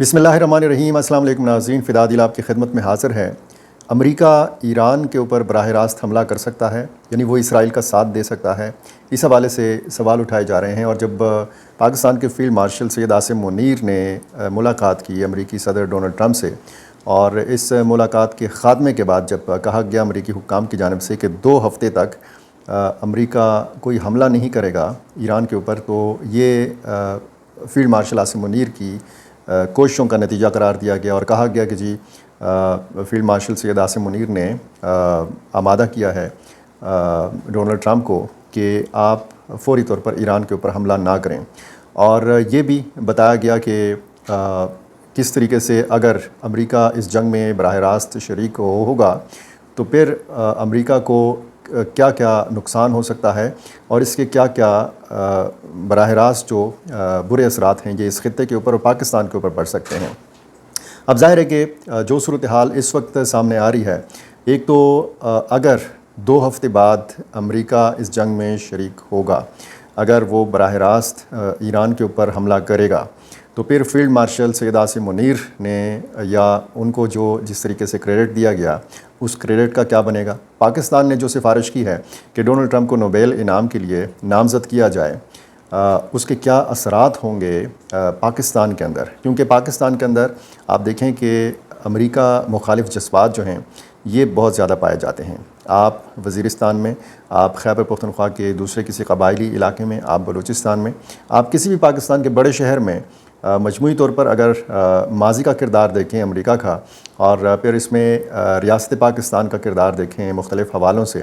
بسم اللہ الرحمن الرحیم۔ السلام علیکم ناظرین، فدا دل آپ کی خدمت میں حاضر ہے۔ امریکہ ایران کے اوپر براہ راست حملہ کر سکتا ہے، یعنی وہ اسرائیل کا ساتھ دے سکتا ہے، اس حوالے سے سوال اٹھائے جا رہے ہیں۔ اور جب پاکستان کے فیلڈ مارشل سید عاصم منیر نے ملاقات کی امریکی صدر ڈونلڈ ٹرمپ سے، اور اس ملاقات کے خاتمے کے بعد جب کہا گیا امریکی حکام کی جانب سے کہ 2 ہفتے تک امریکہ کوئی حملہ نہیں کرے گا ایران کے اوپر، تو یہ فیلڈ مارشل عاصم منیر کی کوششوں کا نتیجہ قرار دیا گیا اور کہا گیا کہ جی فیلڈ مارشل سید عاصم منیر نے آمادہ کیا ہے ڈونلڈ ٹرمپ کو کہ آپ فوری طور پر ایران کے اوپر حملہ نہ کریں۔ اور یہ بھی بتایا گیا کہ کس طریقے سے اگر امریکہ اس جنگ میں براہ راست شریک ہوگا تو پھر امریکہ کو کیا کیا نقصان ہو سکتا ہے اور اس کے کیا کیا براہ راست جو برے اثرات ہیں یہ اس خطے کے اوپر اور پاکستان کے اوپر پڑ سکتے ہیں۔ اب ظاہر ہے کہ جو صورتحال اس وقت سامنے آ رہی ہے، ایک تو اگر 2 ہفتے بعد امریکہ اس جنگ میں شریک ہوگا، اگر وہ براہ راست ایران کے اوپر حملہ کرے گا، تو پھر فیلڈ مارشل سید عاصم منیر نے یا ان کو جس طریقے سے کریڈٹ دیا گیا اس کریڈٹ کا کیا بنے گا؟ پاکستان نے جو سفارش کی ہے کہ ڈونلڈ ٹرمپ کو نوبیل انعام کے لیے نامزد کیا جائے، اس کے کیا اثرات ہوں گے پاکستان کے اندر؟ کیونکہ پاکستان کے اندر آپ دیکھیں کہ امریکہ مخالف جذبات جو ہیں یہ بہت زیادہ پائے جاتے ہیں۔ آپ وزیرستان میں، آپ خیبر پختونخوا کے دوسرے کسی قبائلی علاقے میں، آپ بلوچستان میں، آپ کسی بھی پاکستان کے بڑے شہر میں مجموعی طور پر اگر ماضی کا کردار دیکھیں امریکہ کا اور پھر اس میں ریاست پاکستان کا کردار دیکھیں مختلف حوالوں سے،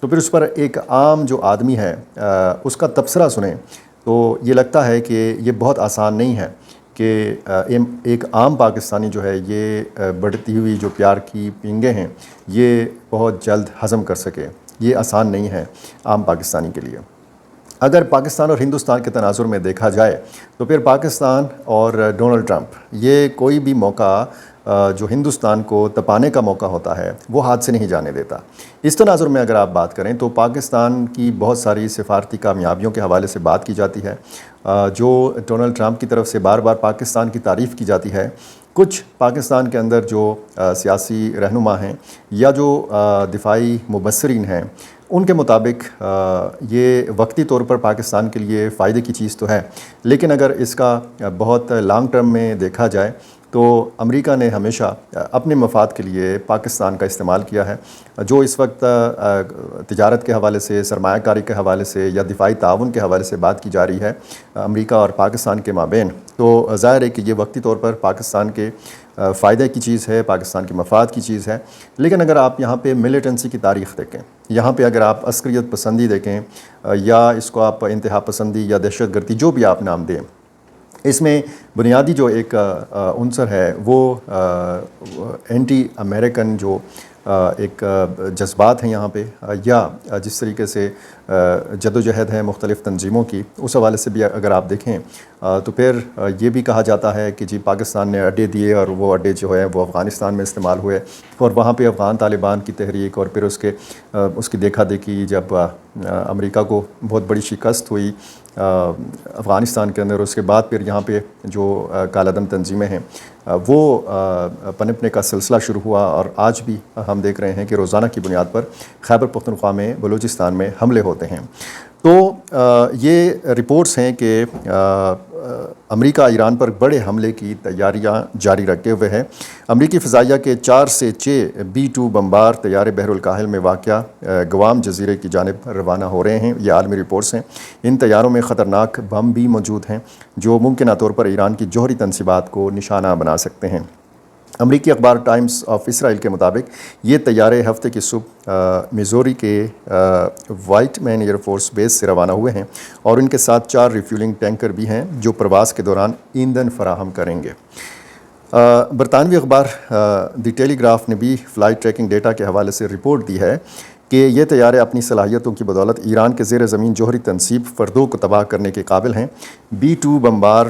تو پھر اس پر ایک عام جو آدمی ہے اس کا تبصرہ سنیں تو یہ لگتا ہے کہ یہ بہت آسان نہیں ہے کہ ایک عام پاکستانی جو ہے یہ بڑھتی ہوئی جو پیار کی پینگیں ہیں یہ بہت جلد ہضم کر سکے۔ یہ آسان نہیں ہے عام پاکستانی کے لیے۔ اگر پاکستان اور ہندوستان کے تناظر میں دیکھا جائے تو پھر پاکستان اور ڈونلڈ ٹرمپ یہ کوئی بھی موقع جو ہندوستان کو تپانے کا موقع ہوتا ہے وہ ہاتھ سے نہیں جانے دیتا۔ اس تناظر میں اگر آپ بات کریں تو پاکستان کی بہت ساری سفارتی کامیابیوں کے حوالے سے بات کی جاتی ہے، جو ڈونلڈ ٹرمپ کی طرف سے بار بار پاکستان کی تعریف کی جاتی ہے۔ کچھ پاکستان کے اندر جو سیاسی رہنما ہیں یا جو دفاعی مبصرین ہیں ان کے مطابق یہ وقتی طور پر پاکستان کے لیے فائدے کی چیز تو ہے، لیکن اگر اس کا بہت لانگ ٹرم میں دیکھا جائے تو امریکہ نے ہمیشہ اپنے مفاد کے لیے پاکستان کا استعمال کیا ہے۔ جو اس وقت تجارت کے حوالے سے، سرمایہ کاری کے حوالے سے یا دفاعی تعاون کے حوالے سے بات کی جا رہی ہے امریکہ اور پاکستان کے مابین، تو ظاہر ہے کہ یہ وقتی طور پر پاکستان کے فائدے کی چیز ہے، پاکستان کے مفاد کی چیز ہے۔ لیکن اگر آپ یہاں پہ ملیٹنسی کی تاریخ دیکھیں، یہاں پہ اگر آپ عسکریت پسندی دیکھیں یا اس کو آپ انتہا پسندی یا دہشت گردی جو بھی آپ نام دیں، اس میں بنیادی جو ایک عنصر ہے وہ اینٹی امریکن جو ایک جذبات ہیں یہاں پہ، یا جس طریقے سے جدوجہد ہے مختلف تنظیموں کی، اس حوالے سے بھی اگر آپ دیکھیں تو پھر یہ بھی کہا جاتا ہے کہ جی پاکستان نے اڈے دیے اور وہ اڈے جو ہے وہ افغانستان میں استعمال ہوئے، اور وہاں پہ افغان طالبان کی تحریک اور پھر اس کی دیکھا دیکھی جب امریکہ کو بہت بڑی شکست ہوئی افغانستان کے اندر، اس کے بعد پھر یہاں پہ جو کالعدم تنظیمیں ہیں وہ پنپنے کا سلسلہ شروع ہوا، اور آج بھی ہم دیکھ رہے ہیں کہ روزانہ کی بنیاد پر خیبر پختونخوا میں، بلوچستان میں حملے ہوتے ہیں۔ تو یہ رپورٹس ہیں کہ امریکہ ایران پر بڑے حملے کی تیاریاں جاری رکھے ہوئے ہے۔ امریکی فضائیہ کے 4 سے 6 B-2 بمبار طیارے بحر الکاہل میں واقع گوام جزیرے کی جانب روانہ ہو رہے ہیں۔ یہ عالمی رپورٹس ہیں۔ ان طیاروں میں خطرناک بم بھی موجود ہیں جو ممکنہ طور پر ایران کی جوہری تنصیبات کو نشانہ بنا سکتے ہیں۔ امریکی اخبار ٹائمز آف اسرائیل کے مطابق یہ طیارے ہفتے کی صبح میزوری کے وائٹ مین ایئر فورس بیس سے روانہ ہوئے ہیں، اور ان کے ساتھ 4 ریفیولنگ ٹینکر بھی ہیں جو پرواز کے دوران ایندھن فراہم کریں گے۔ برطانوی اخبار دی ٹیلی گراف نے بھی فلائٹ ٹریکنگ ڈیٹا کے حوالے سے رپورٹ دی ہے کہ یہ طیارے اپنی صلاحیتوں کی بدولت ایران کے زیر زمین جوہری تنصیب فردوں کو تباہ کرنے کے قابل ہیں۔ B-2 بمبار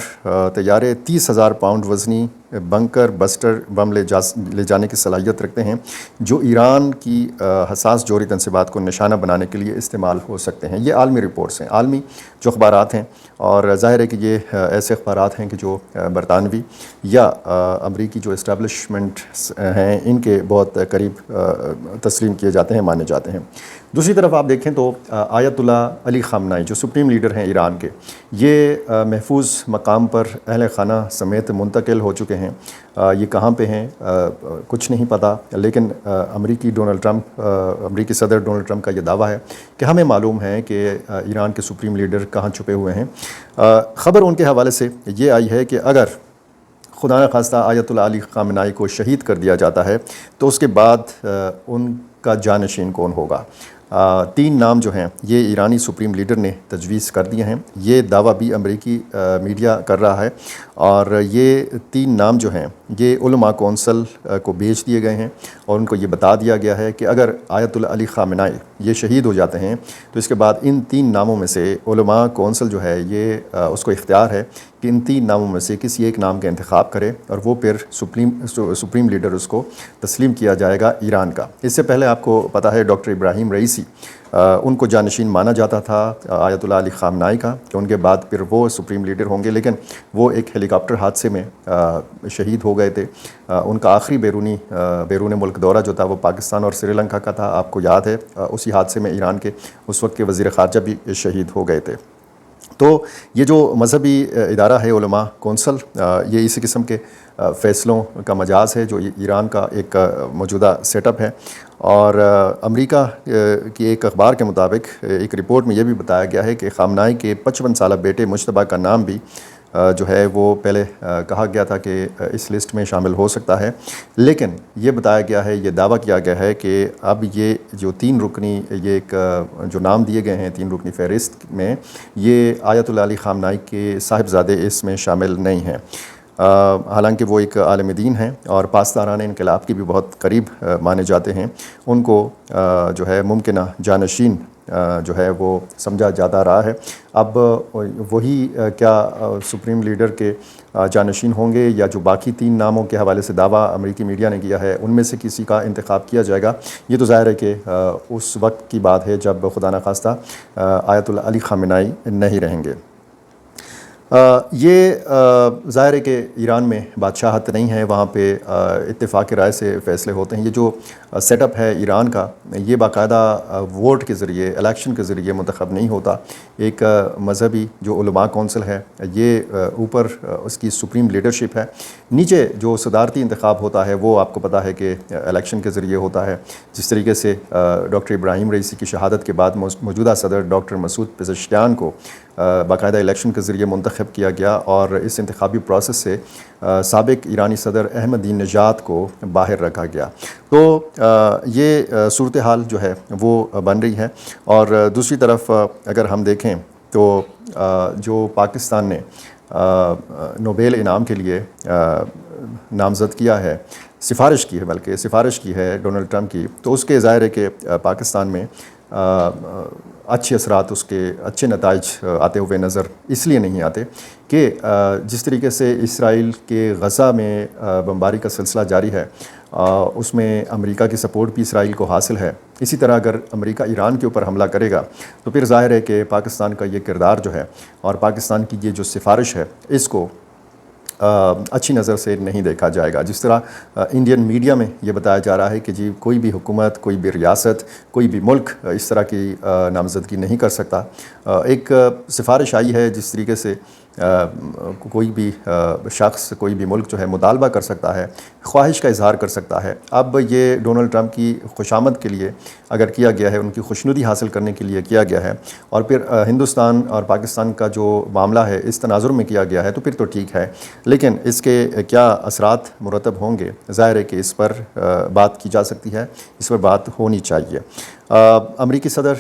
طیارے 30,000 پاؤنڈ وزنی بنکر بسٹر بم لے جانے کی صلاحیت رکھتے ہیں جو ایران کی حساس جوہری تنصیبات کو نشانہ بنانے کے لیے استعمال ہو سکتے ہیں۔ یہ عالمی رپورٹس ہیں، عالمی جو اخبارات ہیں، اور ظاہر ہے کہ یہ ایسے اخبارات ہیں کہ جو برطانوی یا امریکی جو اسٹیبلشمنٹ ہیں ان کے بہت قریب تسلیم کیے جاتے ہیں، مانے جاتے ہیں۔ دوسری طرف آپ دیکھیں تو آیت اللہ علی خامنائی جو سپریم لیڈر ہیں ایران کے، یہ محفوظ مقام پر اہل خانہ سمیت منتقل ہو چکے ہیں۔ یہ کہاں پہ ہیں کچھ نہیں پتہ، لیکن امریکی صدر ڈونلڈ ٹرمپ کا یہ دعویٰ ہے کہ ہمیں معلوم ہے کہ ایران کے سپریم لیڈر کہاں چھپے ہوئے ہیں۔ خبر ان کے حوالے سے یہ آئی ہے کہ اگر خدا نخواستہ آیت اللہ علی خامنائی کو شہید کر دیا جاتا ہے تو اس کے بعد ان کا جانشین کون ہوگا۔ 3 نام جو ہیں یہ ایرانی سپریم لیڈر نے تجویز کر دیے ہیں۔ یہ دعویٰ بھی امریکی میڈیا کر رہا ہے، اور یہ 3 نام جو ہیں یہ علماء کونسل کو بھیج دیے گئے ہیں، اور ان کو یہ بتا دیا گیا ہے کہ اگر آیت اللہ علی خامنائی یہ شہید ہو جاتے ہیں تو اس کے بعد ان 3 ناموں میں سے علماء کونسل جو ہے یہ اس کو اختیار ہے کہ ان 3 ناموں میں سے کسی ایک نام کا انتخاب کرے، اور وہ پھر سپریم لیڈر اس کو تسلیم کیا جائے گا ایران کا۔ اس سے پہلے آپ کو پتہ ہے ڈاکٹر ابراہیم رئیسی ان کو جانشین مانا جاتا تھا آیت اللہ علی خامنائی کا، کہ ان کے بعد پھر وہ سپریم لیڈر ہوں گے، لیکن وہ ایک ہیلی کاپٹر حادثے میں شہید ہو گئے تھے۔ ان کا آخری بیرون ملک دورہ جو تھا وہ پاکستان اور سری لنکا کا تھا، آپ کو یاد ہے۔ اسی حادثے میں ایران کے اس وقت کے وزیر خارجہ بھی شہید ہو گئے تھے۔ تو یہ جو مذہبی ادارہ ہے علماء کونسل، یہ اسی قسم کے فیصلوں کا مجاز ہے جو ایران کا ایک موجودہ سیٹ اپ ہے۔ اور امریکہ کی ایک اخبار کے مطابق ایک رپورٹ میں یہ بھی بتایا گیا ہے کہ خامنائی کے 55 سالہ بیٹے مجتبیٰ کا نام بھی جو ہے وہ پہلے کہا گیا تھا کہ اس لسٹ میں شامل ہو سکتا ہے، لیکن یہ بتایا گیا ہے، یہ دعویٰ کیا گیا ہے کہ اب یہ جو 3 رکنی یہ ایک جو نام دیے گئے ہیں 3 رکنی فہرست میں، یہ آیت اللہ علی خامنائی کے صاحبزادے اس میں شامل نہیں ہیں۔ حالانکہ وہ ایک عالم دین ہیں اور پاسداران انقلاب کی بھی بہت قریب مانے جاتے ہیں، ان کو جو ہے ممکنہ جانشین جو ہے وہ سمجھا جاتا رہا ہے۔ اب وہی کیا سپریم لیڈر کے جانشین ہوں گے، یا جو باقی 3 ناموں کے حوالے سے دعویٰ امریکی میڈیا نے کیا ہے ان میں سے کسی کا انتخاب کیا جائے گا، یہ تو ظاہر ہے کہ اس وقت کی بات ہے جب خدا نخواستہ آیت اللہ علی خامنائی نہیں رہیں گے۔ یہ ظاہر ہے کہ ایران میں بادشاہت نہیں ہے، وہاں پہ اتفاق رائے سے فیصلے ہوتے ہیں۔ یہ جو سیٹ اپ ہے ایران کا، یہ باقاعدہ ووٹ کے ذریعے، الیکشن کے ذریعے منتخب نہیں ہوتا۔ ایک مذہبی جو علماء کونسل ہے، یہ اوپر اس کی سپریم لیڈرشپ ہے، نیچے جو صدارتی انتخاب ہوتا ہے وہ آپ کو پتہ ہے کہ الیکشن کے ذریعے ہوتا ہے۔ جس طریقے سے ڈاکٹر ابراہیم رئیسی کی شہادت کے بعد موجودہ صدر ڈاکٹر مسعود پزشکیان کو باقاعدہ الیکشن کے ذریعے منتخب کیا گیا، اور اس انتخابی پروسیس سے سابق ایرانی صدر احمد نژاد کو باہر رکھا گیا۔ تو یہ صورتحال جو ہے وہ بن رہی ہے۔ اور دوسری طرف اگر ہم دیکھیں تو جو پاکستان نے نوبیل انعام کے لیے نامزد کیا ہے، سفارش کی ہے ڈونلڈ ٹرمپ کی، تو اس کے ظاہر ہے کہ پاکستان میں اچھے اثرات، اس کے اچھے نتائج آتے ہوئے نظر اس لیے نہیں آتے کہ جس طریقے سے اسرائیل کے غزہ میں بمباری کا سلسلہ جاری ہے، اس میں امریکہ کی سپورٹ بھی اسرائیل کو حاصل ہے۔ اسی طرح اگر امریکہ ایران کے اوپر حملہ کرے گا تو پھر ظاہر ہے کہ پاکستان کا یہ کردار جو ہے اور پاکستان کی یہ جو سفارش ہے اس کو اچھی نظر سے نہیں دیکھا جائے گا۔ جس طرح انڈین میڈیا میں یہ بتایا جا رہا ہے کہ جی کوئی بھی حکومت، کوئی بھی ریاست، کوئی بھی ملک اس طرح کی نامزدگی نہیں کر سکتا۔ ایک سفارش آئی ہے جس طریقے سے کوئی بھی شخص، کوئی بھی ملک جو ہے مطالبہ کر سکتا ہے، خواہش کا اظہار کر سکتا ہے۔ اب یہ ڈونلڈ ٹرمپ کی خوشامد کے لیے اگر کیا گیا ہے، ان کی خوشنودی حاصل کرنے کے لیے کیا گیا ہے، اور پھر ہندوستان اور پاکستان کا جو معاملہ ہے اس تناظر میں کیا گیا ہے تو پھر تو ٹھیک ہے، لیکن اس کے کیا اثرات مرتب ہوں گے، ظاہر ہے کہ اس پر بات کی جا سکتی ہے، اس پر بات ہونی چاہیے۔ امریکی صدر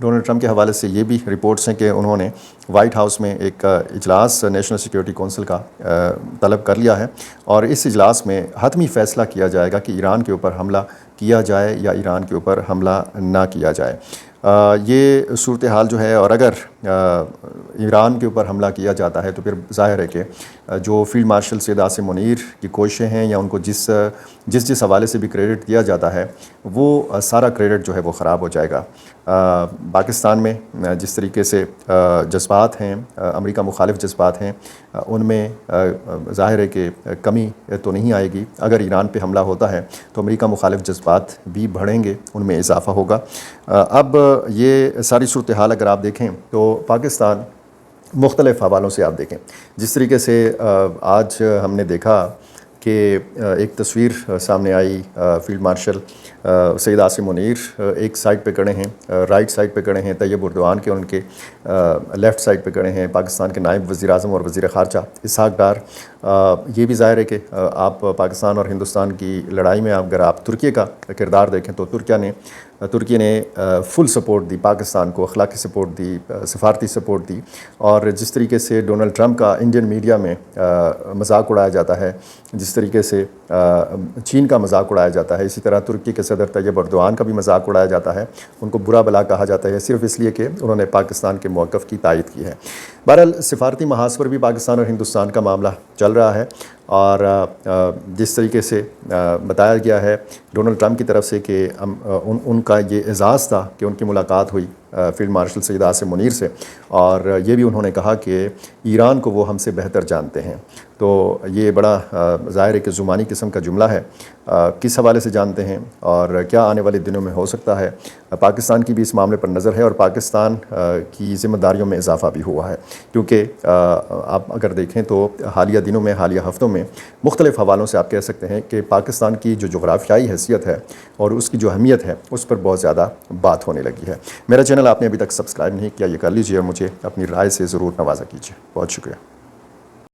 ڈونلڈ ٹرمپ کے حوالے سے یہ بھی رپورٹس ہیں کہ انہوں نے وائٹ ہاؤس میں ایک اجلاس نیشنل سیکیورٹی کونسل کا طلب کر لیا ہے، اور اس اجلاس میں حتمی فیصلہ کیا جائے گا کہ ایران کے اوپر حملہ کیا جائے یا ایران کے اوپر حملہ نہ کیا جائے۔ یہ صورتحال جو ہے، اور اگر ایران کے اوپر حملہ کیا جاتا ہے تو پھر ظاہر ہے کہ جو فیلڈ مارشل سید عاصم منیر کی کوششیں ہیں یا ان کو جس حوالے سے بھی کریڈٹ دیا جاتا ہے وہ سارا کریڈٹ جو ہے وہ خراب ہو جائے گا۔ پاکستان میں جس طریقے سے جذبات ہیں، امریکہ مخالف جذبات ہیں، ان میں ظاہر ہے کہ کمی تو نہیں آئے گی۔ اگر ایران پہ حملہ ہوتا ہے تو امریکہ مخالف جذبات بھی بڑھیں گے، ان میں اضافہ ہوگا۔ اب یہ ساری صورتحال اگر آپ دیکھیں تو پاکستان مختلف حوالوں سے آپ دیکھیں، جس طریقے سے آج ہم نے دیکھا کہ ایک تصویر سامنے آئی، فیلڈ مارشل سید عاصم منیر ایک سائڈ پہ کھڑے ہیں، رائٹ سائڈ پہ کھڑے ہیں طیب اردوان کے، ان کے لیفٹ سائڈ پہ کھڑے ہیں پاکستان کے نائب وزیر اعظم اور وزیر خارجہ اسحاق ڈار۔ یہ بھی ظاہر ہے کہ آپ پاکستان اور ہندوستان کی لڑائی میں اگر آپ ترکی کا کردار دیکھیں تو ترکی نے فل سپورٹ دی پاکستان کو، اخلاقی سپورٹ دی، سفارتی سپورٹ دی، اور جس طریقے سے ڈونلڈ ٹرمپ کا انڈین میڈیا میں مذاق اڑایا جاتا ہے، جس طریقے سے چین کا مذاق اڑایا جاتا ہے، اسی طرح ترکی کے صدر طیب اردوان کا بھی مذاق اڑایا جاتا ہے، ان کو برا بلا کہا جاتا ہے صرف اس لیے کہ انہوں نے پاکستان کے موقف کی تائید کی ہے۔ بہرحال سفارتی محاذ پر بھی پاکستان اور ہندوستان کا معاملہ چل رہا ہے، اور جس طریقے سے بتایا گیا ہے ڈونلڈ ٹرمپ کی طرف سے کہ ان کا یہ اعزاز تھا کہ ان کی ملاقات ہوئی فیلڈ مارشل سید عاصم منیر سے، اور یہ بھی انہوں نے کہا کہ ایران کو وہ ہم سے بہتر جانتے ہیں۔ تو یہ بڑا ظاہر ہے کہ زمانی قسم کا جملہ ہے، کس حوالے سے جانتے ہیں اور کیا آنے والے دنوں میں ہو سکتا ہے۔ پاکستان کی بھی اس معاملے پر نظر ہے، اور پاکستان کی ذمہ داریوں میں اضافہ بھی ہوا ہے، کیونکہ آپ اگر دیکھیں تو حالیہ دنوں میں، حالیہ ہفتوں میں مختلف حوالوں سے آپ کہہ سکتے ہیں کہ پاکستان کی جو جغرافیائی حیثیت ہے اور اس کی جو اہمیت ہے اس پر بہت زیادہ بات ہونے لگی ہے۔ میرا چینل آپ نے ابھی تک سبسکرائب نہیں کیا، یہ کر لیجیے اور مجھے اپنی رائے سے ضرور نوازا کیجیے۔ بہت شکریہ۔